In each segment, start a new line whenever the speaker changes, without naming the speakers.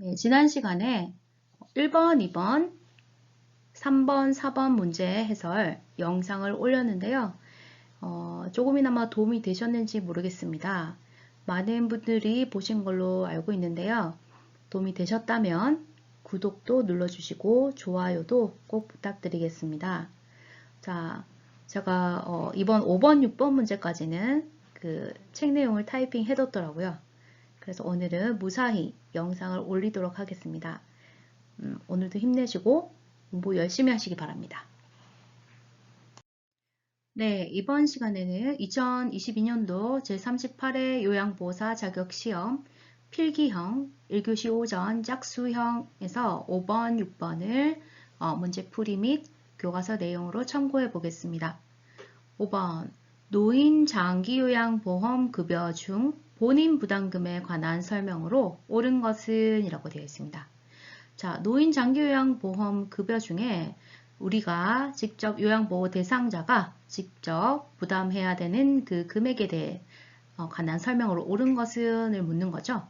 네, 지난 시간에 1번, 2번, 3번, 4번 문제 해설 영상을 올렸는데요. 조금이나마 도움이 되셨는지 모르겠습니다. 많은 분들이 보신 걸로 알고 있는데요. 도움이 되셨다면 구독도 눌러주시고 좋아요도 꼭 부탁드리겠습니다. 자, 제가 이번 5번, 6번 문제까지는 그 책 내용을 타이핑 해뒀더라고요. 그래서 오늘은 무사히 영상을 올리도록 하겠습니다. 오늘도 힘내시고 공부 열심히 하시기 바랍니다. 네, 이번 시간에는 2022년도 제38회 요양보호사 자격시험 필기형 1교시 오전 짝수형에서 5번, 6번을 문제풀이 및 교과서 내용으로 참고해 보겠습니다. 5번 노인 장기요양보험 급여 중 본인 부담금에 관한 설명으로 옳은 것은 이라고 되어 있습니다. 자, 노인 장기요양보험 급여 중에 우리가 직접 요양보호 대상자가 직접 부담해야 되는 그 금액에 대해 관한 설명으로 옳은 것은을 묻는 거죠.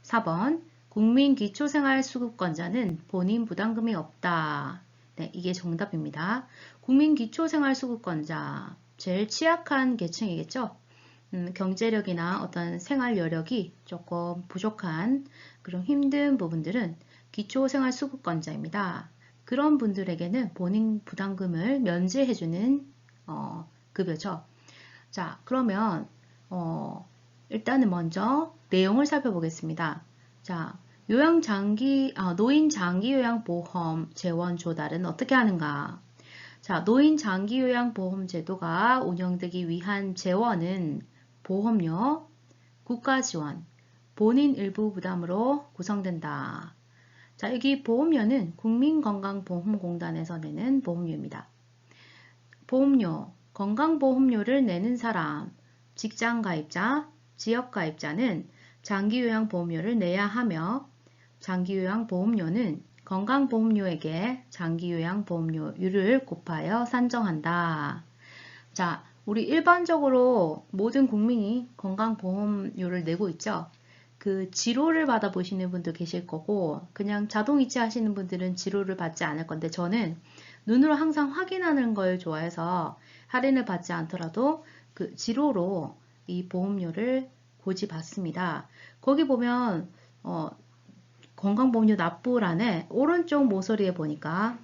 4번 국민기초생활수급권자는 본인 부담금이 없다. 네, 이게 정답입니다. 국민기초생활수급권자 제일 취약한 계층이겠죠. 경제력이나 어떤 생활 여력이 조금 부족한 그런 힘든 부분들은 기초생활수급권자입니다. 그런 분들에게는 본인 부담금을 면제해주는 급여죠. 자, 그러면 일단은 먼저 내용을 살펴보겠습니다. 자, 노인 장기요양보험 재원 조달은 어떻게 하는가? 자, 노인 장기요양보험 제도가 운영되기 위한 재원은 보험료, 국가지원, 본인 일부 부담으로 구성된다. 자, 여기 보험료는 국민건강보험공단에서 내는 보험료입니다. 보험료, 건강보험료를 내는 사람, 직장가입자, 지역가입자는 장기요양보험료를 내야 하며 장기요양보험료는 건강보험료에게 장기요양보험료율을 곱하여 산정한다. 자, 우리 일반적으로 모든 국민이 건강보험료를 내고 있죠. 그 지로를 받아보시는 분도 계실 거고 그냥 자동이체 하시는 분들은 지로를 받지 않을 건데 저는 눈으로 항상 확인하는 걸 좋아해서 할인을 받지 않더라도 그 지로로 이 보험료를 고지받습니다. 거기 보면 건강보험료 납부란에 오른쪽 모서리에 보니까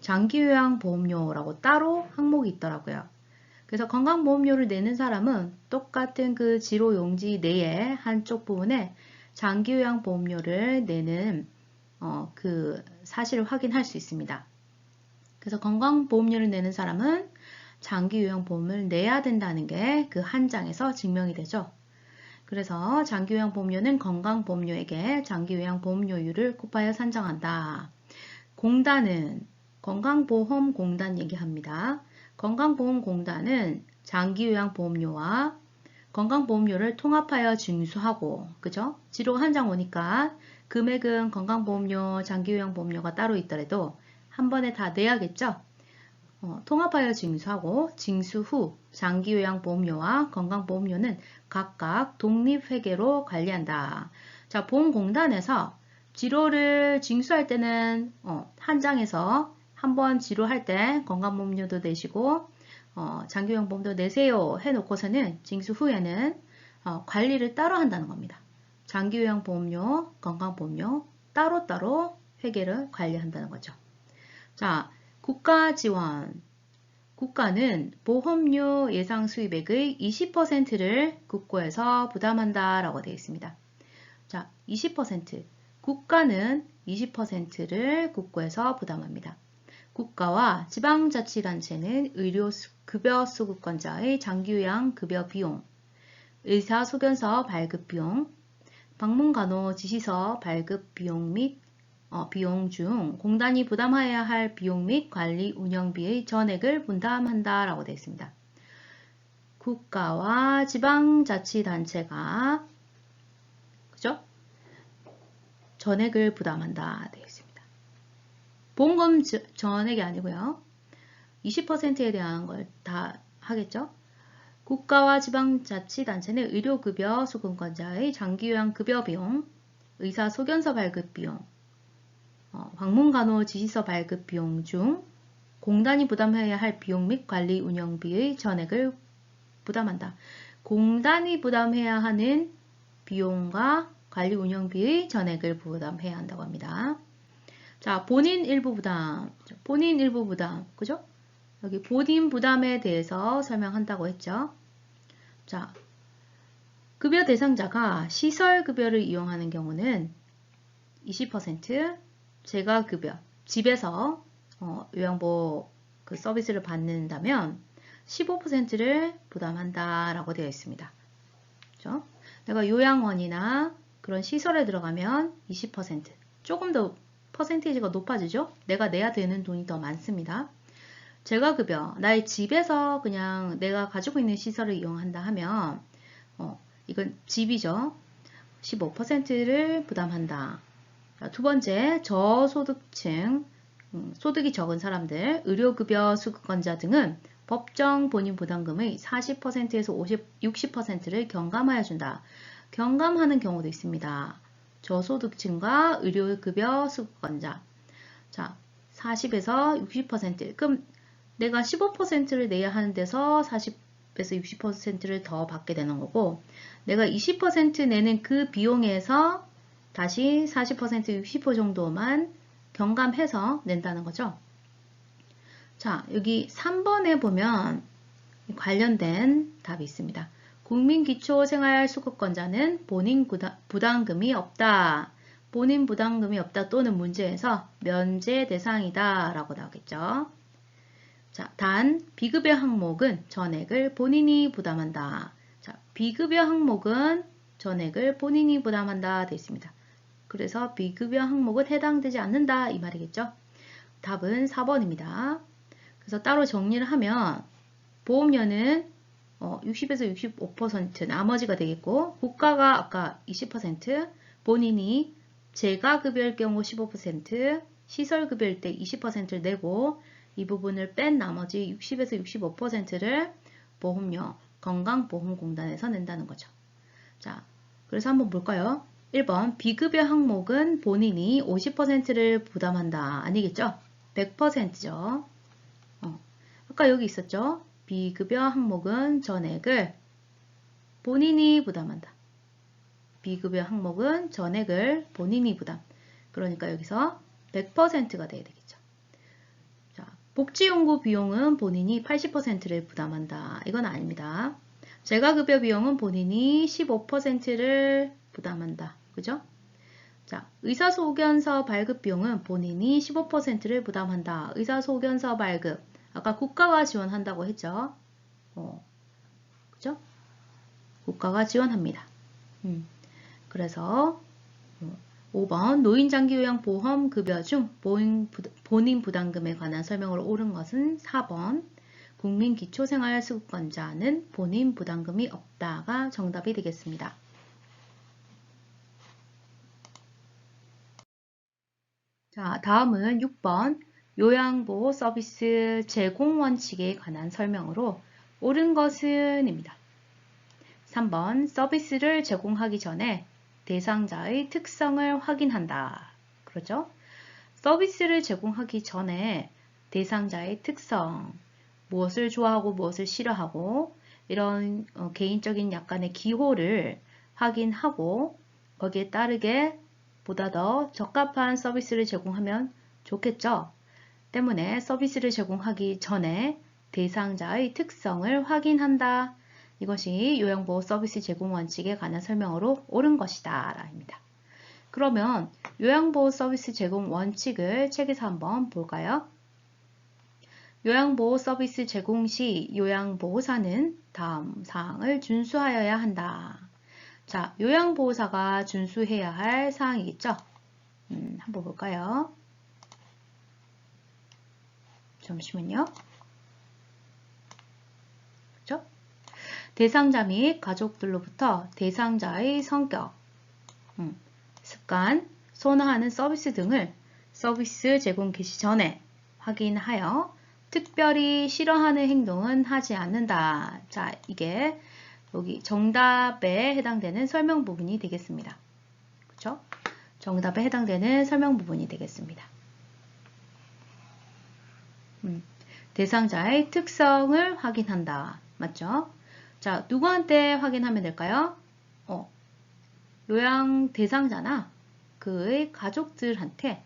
장기요양보험료라고 따로 항목이 있더라고요. 그래서 건강보험료를 내는 사람은 똑같은 그 지로 용지 내에 한쪽 부분에 장기요양보험료를 내는 그 사실을 확인할 수 있습니다. 그래서 건강보험료를 내는 사람은 장기요양보험을 내야 된다는 게 그 한 장에서 증명이 되죠. 그래서 장기요양보험료는 건강보험료에게 장기요양보험료율을 곱하여 산정한다. 공단은 건강보험공단 얘기합니다. 건강보험공단은 장기요양보험료와 건강보험료를 통합하여 징수하고, 그죠? 지로 한 장 오니까 금액은 건강보험료, 장기요양보험료가 따로 있더라도 한 번에 다 내야겠죠? 통합하여 징수하고 징수 후 장기요양보험료와 건강보험료는 각각 독립회계로 관리한다. 자, 보험공단에서 지로를 징수할 때는 한 장에서 한 번 지로할 때 건강보험료도 내시고 장기요양보험도 내세요 해놓고서는 징수 후에는 관리를 따로 한다는 겁니다. 장기요양보험료, 건강보험료 따로따로 회계를 관리한다는 거죠. 자, 국가지원. 국가는 보험료 예상 수입액의 20%를 국고에서 부담한다 라고 되어 있습니다. 자, 20%. 국가는 20%를 국고에서 부담합니다. 국가와 지방자치단체는 의료급여 수급권자의 장기요양 급여 비용, 의사소견서 발급 비용, 방문간호 지시서 발급 비용 및 비용 중 공단이 부담해야 할 비용 및 관리 운영비의 전액을 분담한다 라고 되어 있습니다. 국가와 지방자치단체가 그죠? 전액을 부담한다 되어 있습니다. 보험금 전액이 아니고요. 20%에 대한 걸 다 하겠죠? 국가와 지방자치단체는 의료급여 수급권자의 장기요양급여 비용, 의사소견서 발급 비용, 방문간호 지시서 발급 비용 중 공단이 부담해야 할 비용 및 관리 운영비의 전액을 부담한다. 공단이 부담해야 하는 비용과 관리 운영비의 전액을 부담해야 한다고 합니다. 자, 본인 일부 부담. 본인 일부 부담. 그죠? 여기 본인 부담에 대해서 설명한다고 했죠. 자, 급여 대상자가 시설급여를 이용하는 경우는 20%, 재가급여, 집에서 요양보호 그 서비스를 받는다면 15%를 부담한다라고 되어 있습니다. 그렇죠? 내가 요양원이나 그런 시설에 들어가면 20%, 조금 더 퍼센테이지가 높아지죠? 내가 내야 되는 돈이 더 많습니다. 재가급여, 나의 집에서 그냥 내가 가지고 있는 시설을 이용한다 하면 이건 집이죠. 15%를 부담한다. 두 번째, 저소득층, 소득이 적은 사람들, 의료급여 수급권자 등은 법정 본인 부담금의 40%에서 60%를 경감하여 준다. 경감하는 경우도 있습니다. 저소득층과 의료급여 수급권자. 자, 40에서 60%. 그럼 내가 15%를 내야 하는 데서 40에서 60%를 더 받게 되는 거고, 내가 20% 내는 그 비용에서 다시 40%, 60% 정도만 경감해서 낸다는 거죠. 자, 여기 3번에 보면 관련된 답이 있습니다. 국민기초생활수급권자는 본인 부담금이 없다. 본인 부담금이 없다 또는 문제에서 면제 대상이다 라고 나오겠죠. 자, 단 비급여 항목은 전액을 본인이 부담한다. 자, 비급여 항목은 전액을 본인이 부담한다 되어 있습니다. 그래서 비급여 항목은 해당되지 않는다 이 말이겠죠. 답은 4번입니다. 그래서 따로 정리를 하면 보험료는 60에서 65% 나머지가 되겠고, 국가가 아까 20%, 본인이 재가급여일 경우 15%, 시설급여일 때 20%를 내고 이 부분을 뺀 나머지 60에서 65%를 보험료, 건강보험공단에서 낸다는 거죠. 자, 그래서 한번 볼까요? 1번 비급여 항목은 본인이 50%를 부담한다. 아니겠죠? 100%죠. 아까 여기 있었죠? 비급여 항목은 전액을 본인이 부담한다. 비급여 항목은 전액을 본인이 부담. 그러니까 여기서 100%가 돼야 되겠죠. 자, 복지연구 비용은 본인이 80%를 부담한다. 이건 아닙니다. 재가급여 비용은 본인이 15%를 부담한다. 그죠? 자, 의사소견서 발급 비용은 본인이 15%를 부담한다. 의사소견서 발급. 아까 국가가 지원한다고 했죠. 그죠? 국가가 지원합니다. 그래서 5번 노인장기요양보험급여 중 본인 부담금에 관한 설명으로 옳은 것은 4번 국민기초생활수급권자는 본인 부담금이 없다가 정답이 되겠습니다. 자, 다음은 6번 요양보호 서비스 제공 원칙에 관한 설명으로 옳은 것은 입니다. 3번 서비스를 제공하기 전에 대상자의 특성을 확인한다. 그렇죠? 서비스를 제공하기 전에 대상자의 특성, 무엇을 좋아하고 무엇을 싫어하고 이런 개인적인 약간의 기호를 확인하고 거기에 따르게 보다 더 적합한 서비스를 제공하면 좋겠죠. 때문에 서비스를 제공하기 전에 대상자의 특성을 확인한다. 이것이 요양보호 서비스 제공 원칙에 관한 설명으로 옳은 것이다. 라입니다. 그러면 요양보호 서비스 제공 원칙을 책에서 한번 볼까요? 요양보호 서비스 제공 시 요양보호사는 다음 사항을 준수하여야 한다. 자, 요양보호사가 준수해야 할 사항이겠죠? 한번 볼까요? 잠시만요. 그렇죠? 대상자 및 가족들로부터 대상자의 성격, 습관, 선호하는 서비스 등을 서비스 제공 개시 전에 확인하여 특별히 싫어하는 행동은 하지 않는다. 자, 이게 여기 정답에 해당되는 설명 부분이 되겠습니다. 그렇죠? 정답에 해당되는 설명 부분이 되겠습니다. 대상자의 특성을 확인한다. 맞죠? 자, 누구한테 확인하면 될까요? 요양 대상자나 그의 가족들한테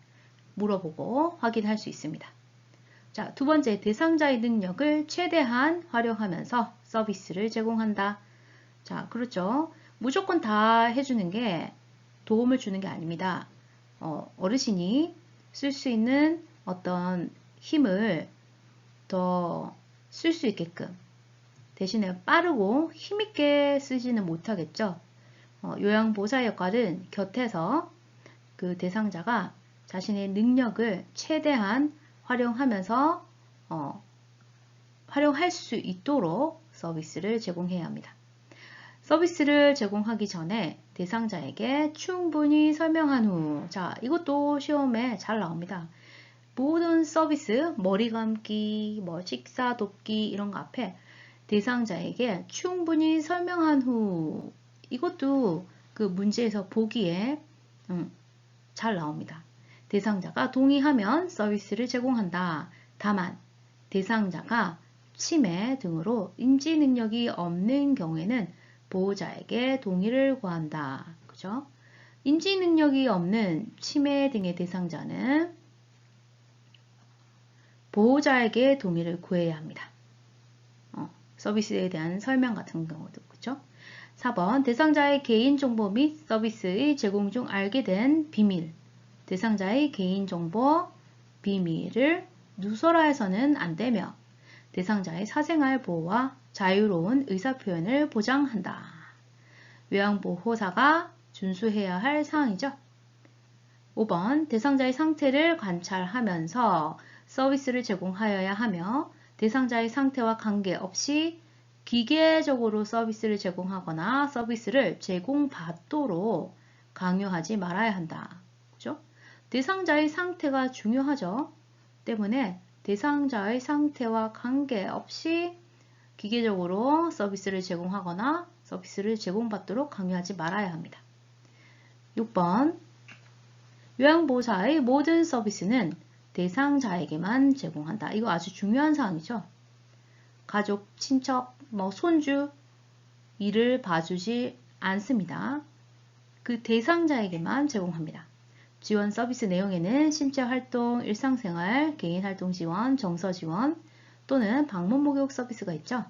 물어보고 확인할 수 있습니다. 자, 두 번째, 대상자의 능력을 최대한 활용하면서 서비스를 제공한다. 자, 그렇죠. 무조건 다 해주는 게 도움을 주는 게 아닙니다. 어르신이 쓸 수 있는 어떤 힘을 더 쓸 수 있게끔 대신에 빠르고 힘있게 쓰지는 못하겠죠. 요양보호사 역할은 곁에서 그 대상자가 자신의 능력을 최대한 활용하면서 활용할 수 있도록 서비스를 제공해야 합니다. 서비스를 제공하기 전에 대상자에게 충분히 설명한 후, 자, 이것도 시험에 잘 나옵니다. 모든 서비스, 머리 감기, 식사 돕기 이런 거 앞에 대상자에게 충분히 설명한 후, 이것도 그 문제에서 보기에 잘 나옵니다. 대상자가 동의하면 서비스를 제공한다. 다만 대상자가 치매 등으로 인지 능력이 없는 경우에는 보호자에게 동의를 구한다. 그죠? 인지 능력이 없는 치매 등의 대상자는 보호자에게 동의를 구해야 합니다. 서비스에 대한 설명 같은 경우도 그죠? 4번 대상자의 개인정보 및 서비스의 제공 중 알게 된 비밀. 대상자의 개인정보 비밀을 누설화해서는 안 되며 대상자의 사생활 보호와 자유로운 의사표현을 보장한다. 요양보호사가 준수해야 할 사항이죠. 5번 대상자의 상태를 관찰하면서 서비스를 제공하여야 하며 대상자의 상태와 관계없이 기계적으로 서비스를 제공하거나 서비스를 제공받도록 강요하지 말아야 한다. 그죠? 대상자의 상태가 중요하죠. 때문에 대상자의 상태와 관계없이 기계적으로 서비스를 제공하거나 서비스를 제공받도록 강요하지 말아야 합니다. 6번 요양보호사의 모든 서비스는 대상자에게만 제공한다. 이거 아주 중요한 사항이죠. 가족, 친척, 손주 이를 봐주지 않습니다. 그 대상자에게만 제공합니다. 지원 서비스 내용에는 신체활동, 일상생활, 개인활동 지원, 정서 지원 또는 방문 목욕 서비스가 있죠.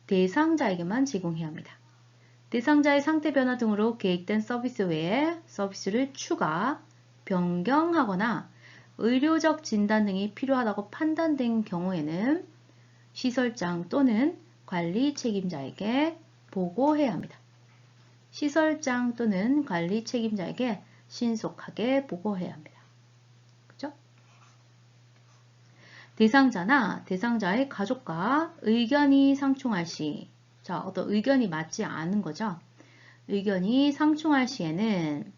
대상자에게만 제공해야 합니다. 대상자의 상태 변화 등으로 계획된 서비스 외에 서비스를 추가, 변경하거나 의료적 진단 등이 필요하다고 판단된 경우에는 시설장 또는 관리 책임자에게 보고해야 합니다. 시설장 또는 관리 책임자에게 신속하게 보고해야 합니다. 그죠? 대상자나 대상자의 가족과 의견이 상충할 시, 자, 어떤 의견이 맞지 않은 거죠. 의견이 상충할 시에는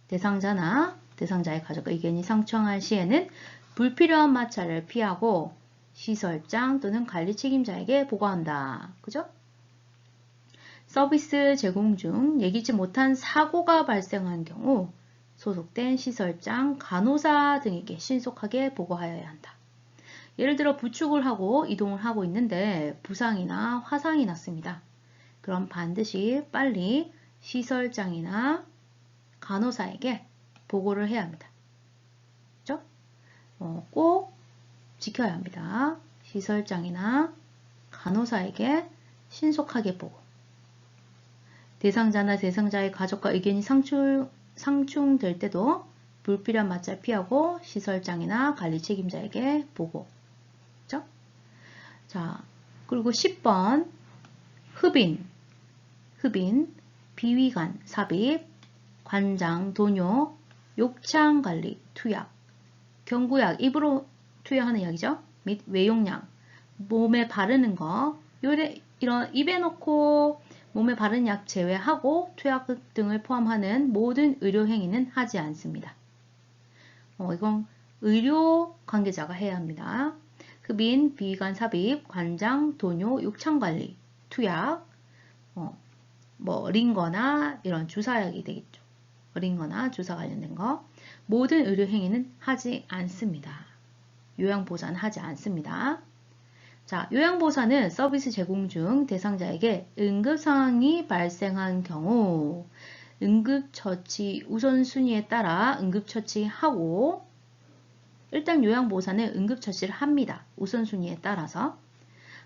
대상자나 대상자의 가족과 의견이 상충할 시에는 불필요한 마찰을 피하고 시설장 또는 관리 책임자에게 보고한다. 그죠? 서비스 제공 중 예기치 못한 사고가 발생한 경우 소속된 시설장, 간호사 등에게 신속하게 보고하여야 한다. 예를 들어 부축을 하고 이동을 하고 있는데 부상이나 화상이 났습니다. 그럼 반드시 빨리 시설장이나 간호사에게 보고를 해야 합니다. 그렇죠? 꼭 지켜야 합니다. 시설장이나 간호사에게 신속하게 보고. 대상자나 대상자의 가족과 의견이 상충될 때도 불필요한 마찰 피하고 시설장이나 관리 책임자에게 보고. 그렇죠? 자, 그리고 10번 흡인, 비위관, 삽입, 관장, 도뇨, 욕창관리, 투약, 경구약, 입으로 투여하는 약이죠. 및 외용량, 몸에 바르는 거, 이런 입에 넣고 몸에 바르는 약 제외하고 투약 등을 포함하는 모든 의료행위는 하지 않습니다. 이건 의료 관계자가 해야 합니다. 흡인, 비위관 삽입, 관장, 도뇨, 욕창관리, 투약, 뭐 링거나 이런 주사약이 되겠죠. 링거나 주사 관련된 거. 모든 의료 행위는 하지 않습니다. 요양보호사는 하지 않습니다. 자, 요양보호사는 서비스 제공 중 대상자에게 응급 상황이 발생한 경우 응급처치 우선순위에 따라 응급처치하고, 일단 요양보호사는 응급처치를 합니다. 우선순위에 따라서.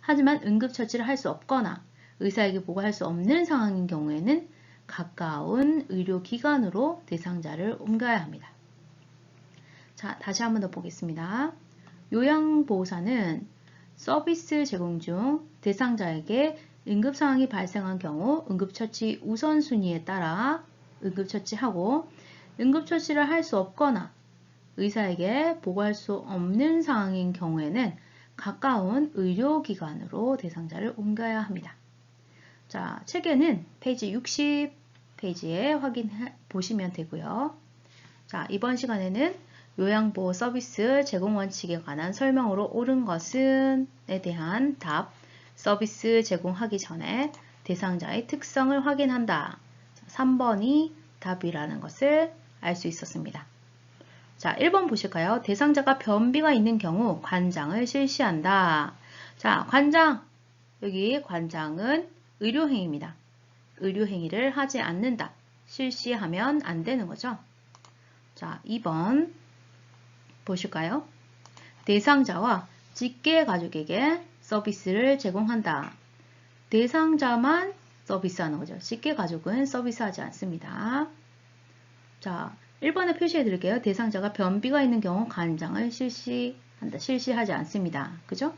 하지만 응급처치를 할 수 없거나 의사에게 보고할 수 없는 상황인 경우에는 가까운 의료기관으로 대상자를 옮겨야 합니다. 자, 다시 한번 더 보겠습니다. 요양보호사는 서비스 제공 중 대상자에게 응급상황이 발생한 경우 응급처치 우선순위에 따라 응급처치하고, 응급처치를 할 수 없거나 의사에게 보고할 수 없는 상황인 경우에는 가까운 의료기관으로 대상자를 옮겨야 합니다. 자, 책에는 페이지 60페이지에 보시면 되고요. 자, 이번 시간에는 요양보호 서비스 제공 원칙에 관한 설명으로 옳은 것은에 대한 답, 서비스 제공하기 전에 대상자의 특성을 확인한다. 3번이 답이라는 것을 알 수 있었습니다. 자, 1번 보실까요? 대상자가 변비가 있는 경우 관장을 실시한다. 자, 관장. 여기 관장은 의료행위입니다. 의료행위를 하지 않는다. 실시하면 안 되는 거죠. 자, 2번 보실까요? 대상자와 직계 가족에게 서비스를 제공한다. 대상자만 서비스하는 거죠. 직계 가족은 서비스하지 않습니다. 자, 1번에 표시해 드릴게요. 대상자가 변비가 있는 경우 관장을 실시한다. 실시하지 않습니다. 그죠?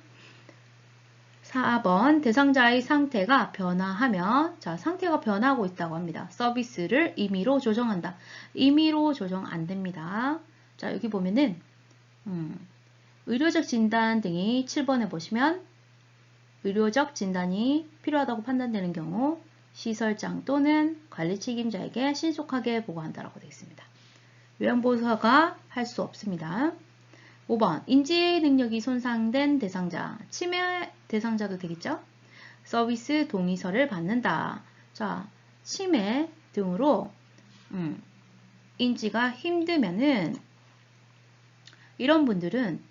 4번 대상자의 상태가 변화하면, 자, 상태가 변하고 있다고 합니다. 서비스를 임의로 조정한다. 임의로 조정 안 됩니다. 자, 여기 보면은 의료적 진단 등이 7번에 보시면 의료적 진단이 필요하다고 판단되는 경우 시설장 또는 관리 책임자에게 신속하게 보고한다라고 되어 있습니다. 요양보호사가 할 수 없습니다. 5번 인지 능력이 손상된 대상자, 치매 대상자도 되겠죠? 서비스 동의서를 받는다. 자, 치매 등으로 인지가 힘들면은 이런 분들은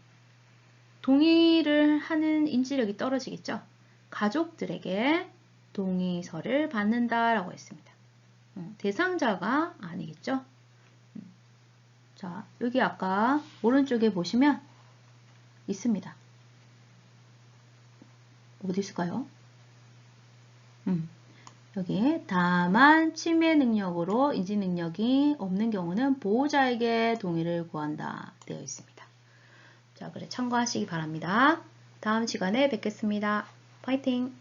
동의를 하는 인지력이 떨어지겠죠? 가족들에게 동의서를 받는다라고 했습니다. 대상자가 아니겠죠? 자, 여기 아까 오른쪽에 보시면 있습니다. 어디 있을까요? 여기 다만 치매 능력으로 인지 능력이 없는 경우는 보호자에게 동의를 구한다 되어 있습니다. 자, 그래 참고하시기 바랍니다. 다음 시간에 뵙겠습니다. 파이팅!